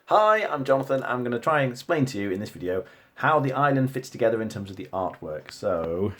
Hi, I'm Jonathan. I'm going to try and explain to you in this video how the island fits together in terms of the artwork. So,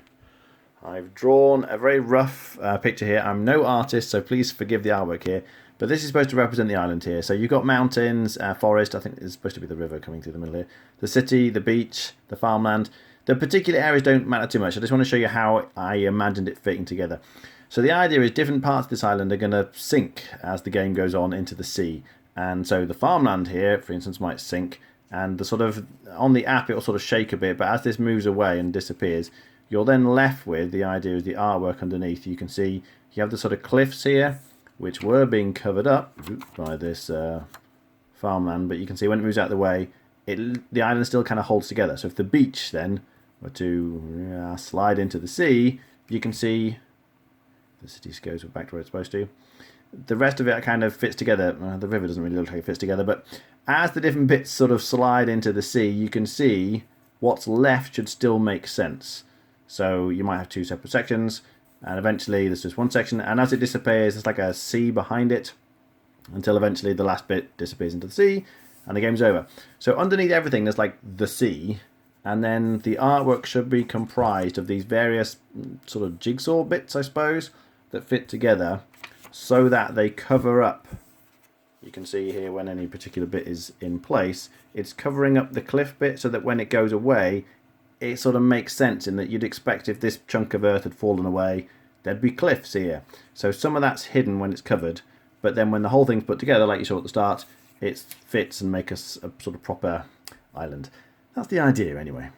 I've drawn a very rough picture here. I'm no artist, so please forgive the artwork here. But this is supposed to represent the island here. So you've got mountains, forest, I think it's supposed to be the river coming through the middle here. The city, the beach, the farmland. The particular areas don't matter too much. I just want to show you how I imagined it fitting together. So the idea is different parts of this island are going to sink as the game goes on into the sea. And so the farmland here, for instance, might sink, and the sort of on the app it will sort of shake a bit, but as this moves away and disappears, you're then left with the idea of the artwork underneath. You can see you have the sort of cliffs here, which were being covered up by this farmland, but you can see when it moves out of the way, the island still kind of holds together. So if the beach then were to slide into the sea, you can see the city goes back to where it's supposed to. The rest of it kind of fits together. The river doesn't really look like it fits together, but as the different bits sort of slide into the sea, you can see what's left should still make sense. So you might have two separate sections, and eventually there's just one section, and as it disappears, there's like a sea behind it, until eventually the last bit disappears into the sea, and the game's over. So underneath everything, there's like the sea, and then the artwork should be comprised of these various sort of jigsaw bits, I suppose, that fit together, so that they cover up. You can see here when any particular bit is in place, it's covering up the cliff bit so that when it goes away, it sort of makes sense in that you'd expect if this chunk of earth had fallen away, there'd be cliffs here. So some of that's hidden when it's covered, but then when the whole thing's put together, like you saw at the start, it fits and makes us a sort of proper island. That's the idea anyway.